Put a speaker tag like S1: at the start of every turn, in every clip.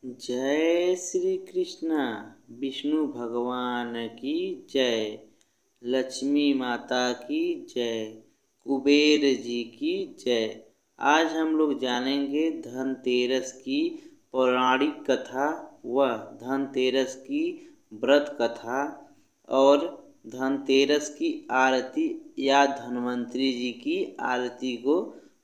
S1: जय श्री कृष्णा। विष्णु भगवान की जय। लक्ष्मी माता की जय। कुबेर जी की जय। आज हम लोग जानेंगे धनतेरस की पौराणिक कथा व धनतेरस की व्रत कथा और धनतेरस की आरती या धन्वंतरी जी की आरती को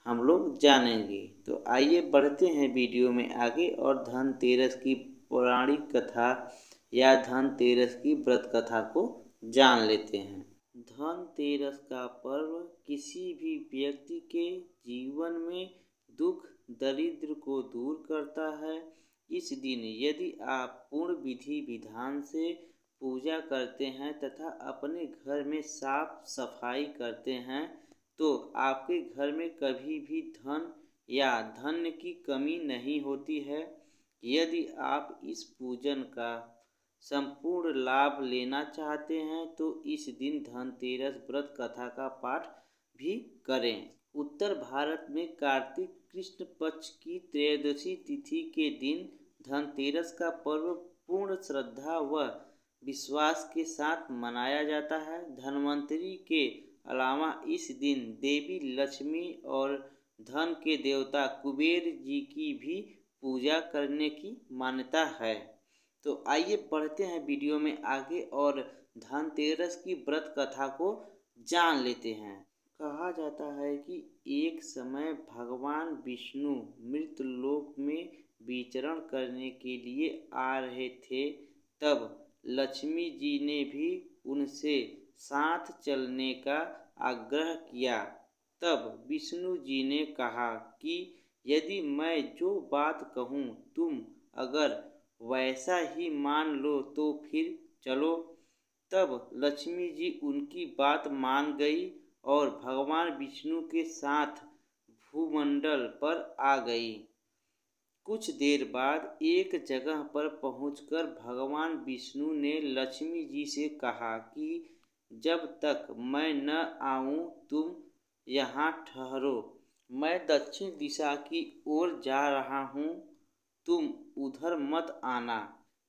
S1: हम लोग जानेंगे। तो आइए बढ़ते हैं वीडियो में आगे और धनतेरस की पौराणिक कथा या धनतेरस की व्रत कथा को जान लेते हैं। धनतेरस का पर्व किसी भी व्यक्ति के जीवन में दुख दरिद्र को दूर करता है। इस दिन यदि आप पूर्ण विधि विधान से पूजा करते हैं तथा अपने घर में साफ सफाई करते हैं तो आपके घर में कभी भी धन या धन्य की कमी नहीं होती है। यदि आप इस पूजन का संपूर्ण लाभ लेना चाहते हैं तो इस दिन धनतेरस व्रत कथा का पाठ भी करें। उत्तर भारत में कार्तिक कृष्ण पक्ष की त्रयोदशी तिथि के दिन धनतेरस का पर्व पूर्ण श्रद्धा व विश्वास के साथ मनाया जाता है। धन्वंतरी के अलावा इस दिन देवी लक्ष्मी और धन के देवता कुबेर जी की भी पूजा करने की मान्यता है। तो आइए बढ़ते हैं वीडियो में आगे और धनतेरस की व्रत कथा को जान लेते हैं। कहा जाता है कि एक समय भगवान विष्णु मृतलोक में विचरण करने के लिए आ रहे थे। तब लक्ष्मी जी ने भी उनसे साथ चलने का आग्रह किया। तब विष्णु जी ने कहा कि यदि मैं जो बात कहूँ तुम अगर वैसा ही मान लो तो फिर चलो। तब लक्ष्मी जी उनकी बात मान गई और भगवान विष्णु के साथ भूमंडल पर आ गई। कुछ देर बाद एक जगह पर पहुंचकर भगवान विष्णु ने लक्ष्मी जी से कहा कि जब तक मैं न आऊं तुम यहाँ ठहरो। मैं दक्षिण दिशा की ओर जा रहा हूँ, तुम उधर मत आना।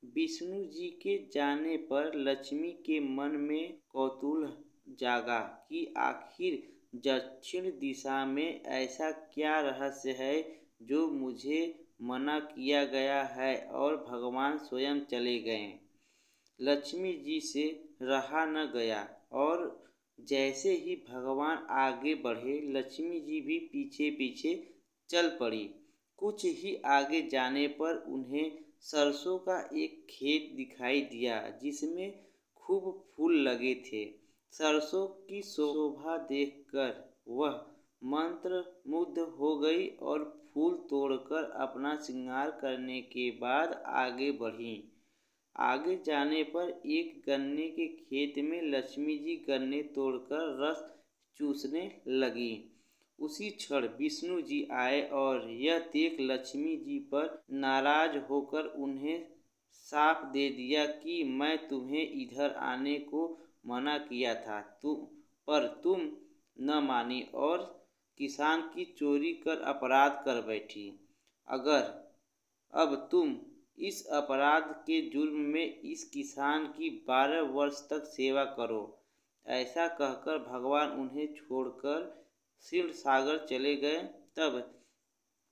S1: विष्णु जी के जाने पर लक्ष्मी के मन में कौतूहल जागा कि आखिर दक्षिण दिशा में ऐसा क्या रहस्य है जो मुझे मना किया गया है, और भगवान स्वयं चले गए। लक्ष्मी जी से रहा न गया और जैसे ही भगवान आगे बढ़े लक्ष्मी जी भी पीछे पीछे चल पड़ी। कुछ ही आगे जाने पर उन्हें सरसों का एक खेत दिखाई दिया जिसमें खूब फूल लगे थे। सरसों की शोभा देखकर वह मंत्रमुग्ध हो गई और फूल तोड़कर अपना श्रृंगार करने के बाद आगे बढ़ी। आगे जाने पर एक गन्ने के खेत में लक्ष्मी जी गन्ने तोड़कर रस चूसने लगी। उसी क्षण विष्णु जी आए और यह देख लक्ष्मी जी पर नाराज होकर उन्हें साफ दे दिया कि मैं तुम्हें इधर आने को मना किया था, पर तुम न मानी और किसान की चोरी कर अपराध कर बैठी। अगर अब तुम इस अपराध के जुर्म में इस किसान की 12 वर्ष तक सेवा करो। ऐसा कहकर भगवान उन्हें छोड़कर क्षीर सागर चले गए। तब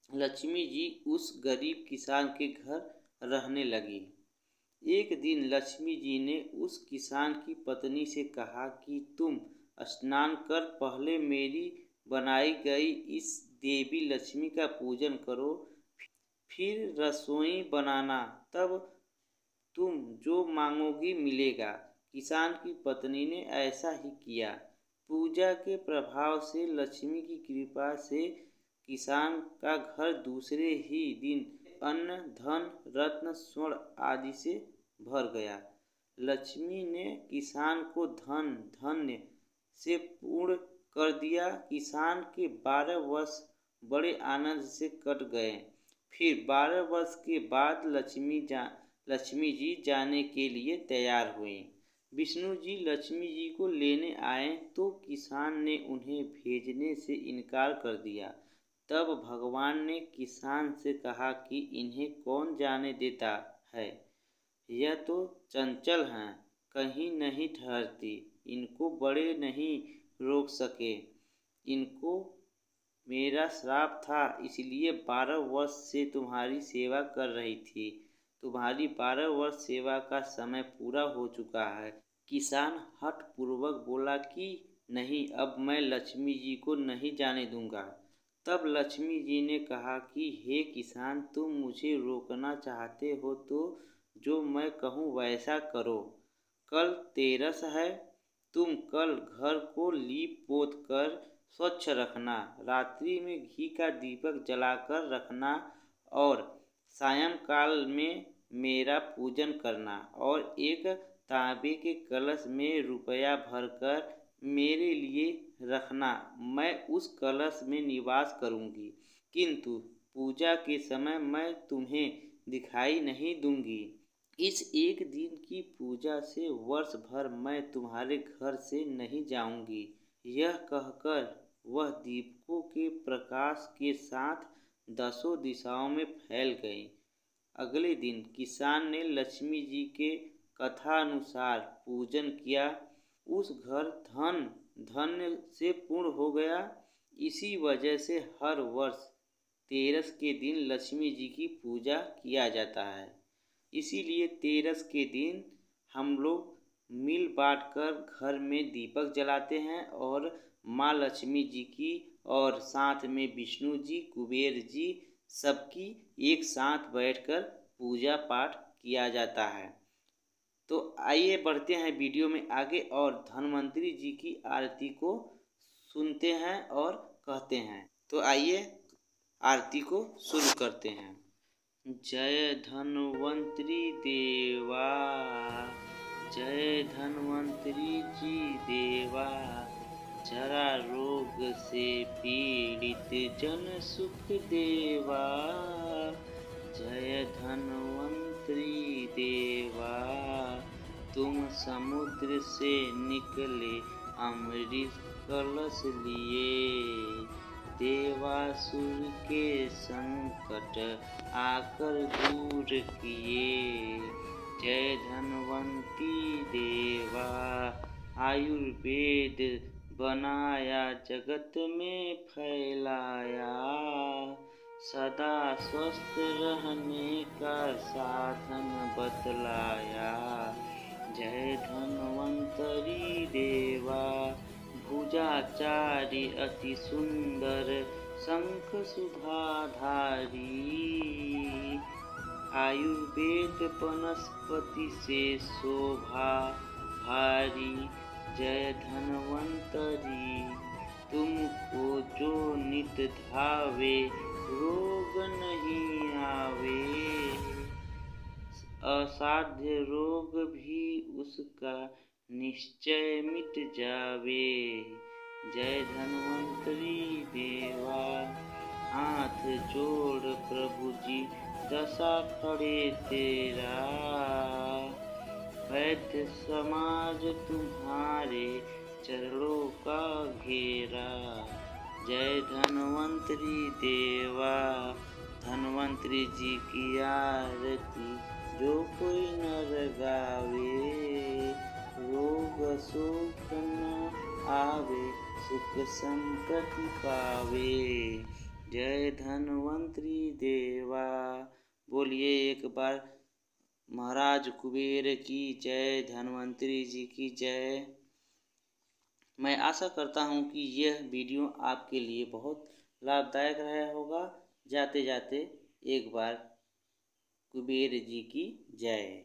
S1: लक्ष्मी जी उस गरीब किसान के घर रहने लगी। एक दिन लक्ष्मी जी ने उस किसान की पत्नी से कहा कि तुम स्नान कर पहले मेरी बनाई गई इस देवी लक्ष्मी का पूजन करो, फिर रसोई बनाना, तब तुम जो मांगोगी मिलेगा। किसान की पत्नी ने ऐसा ही किया। पूजा के प्रभाव से लक्ष्मी की कृपा से किसान का घर दूसरे ही दिन अन्न धन रत्न स्वर्ण आदि से भर गया। लक्ष्मी ने किसान को धन धान्य से पूर्ण कर दिया। किसान के 12 वर्ष बड़े आनंद से कट गए। फिर 12 वर्ष के बाद लक्ष्मी जी जाने के लिए तैयार हुई। विष्णु जी लक्ष्मी जी को लेने आए तो किसान ने उन्हें भेजने से इनकार कर दिया। तब भगवान ने किसान से कहा कि इन्हें कौन जाने देता है, यह तो चंचल हैं, कहीं नहीं ठहरती, इनको बड़े नहीं रोक सके। इनको मेरा श्राप था, इसलिए 12 वर्ष से तुम्हारी सेवा कर रही थी। तुम्हारी 12 वर्ष सेवा का समय पूरा हो चुका है। किसान हठपूर्वक बोला कि नहीं, अब मैं लक्ष्मी जी को नहीं जाने दूंगा। तब लक्ष्मी जी ने कहा कि हे किसान, तुम मुझे रोकना चाहते हो तो जो मैं कहूँ वैसा करो। कल तेरस है, तुम कल घर को लीप पोत कर स्वच्छ रखना, रात्रि में घी का दीपक जलाकर रखना और सायंकाल में मेरा पूजन करना और एक तांबे के कलश में रुपया भरकर मेरे लिए रखना। मैं उस कलश में निवास करूंगी, किंतु पूजा के समय मैं तुम्हें दिखाई नहीं दूंगी। इस एक दिन की पूजा से वर्ष भर मैं तुम्हारे घर से नहीं जाऊंगी। यह कहकर वह दीपकों के प्रकाश के साथ 10 दिशाओं में फैल गई। अगले दिन किसान ने लक्ष्मी जी के कथानुसार पूजन किया। उस घर धन्य से पूर्ण हो गया। इसी वजह से हर वर्ष तेरस के दिन लक्ष्मी जी की पूजा किया जाता है। इसीलिए तेरस के दिन हम लोग मिल बांट कर घर में दीपक जलाते हैं और माँ लक्ष्मी जी की और साथ में विष्णु जी, कुबेर जी सबकी एक साथ बैठकर पूजा पाठ किया जाता है। तो आइए बढ़ते हैं वीडियो में आगे और धन्वंतरी जी की आरती को सुनते हैं और कहते हैं। तो आइए आरती को शुरू करते हैं। जय धन्वंतरी देवा, जय धन्वंतरी जी देवा, जरा रोग से पीड़ित जन सुख देवा। जय धन्वंतरी देवा, तुम समुद्र से निकले अमृत कलश लिए, देवासुर के संकट आकर दूर किए। जय धन्वंतरी देवा, आयुर्वेद बनाया जगत में फैलाया, सदा स्वस्थ रहने का साधन बतलाया। जय धन्वंतरी देवा, भुजाचारी अति सुंदर शंख सुधाधारी, आयुर्वेद वनस्पति से शोभा भारी। जय धन्वंतरी, तुमको जो नित धावे रोग नहीं आवे, असाध्य रोग भी उसका निश्चय मिट जावे। जय धन्वंतरी देवा, हाथ जोड़ प्रभु जी दशा खड़े तेरा, वैद्य समाज तुम्हारे चरणों का घेरा। जय धन्वंतरी देवा, धन्वंतरी जी की आरती जो कोई नर गावे, रोग शोक न आवे, सुख संपत्ति पावे। जय धन्वंतरी देवा। बोलिए एक बार महाराज कुबेर की जय, धन्वंतरी जी की जय। मैं आशा करता हूँ कि यह वीडियो आपके लिए बहुत लाभदायक रहा होगा। जाते जाते एक बार कुबेर जी की जय।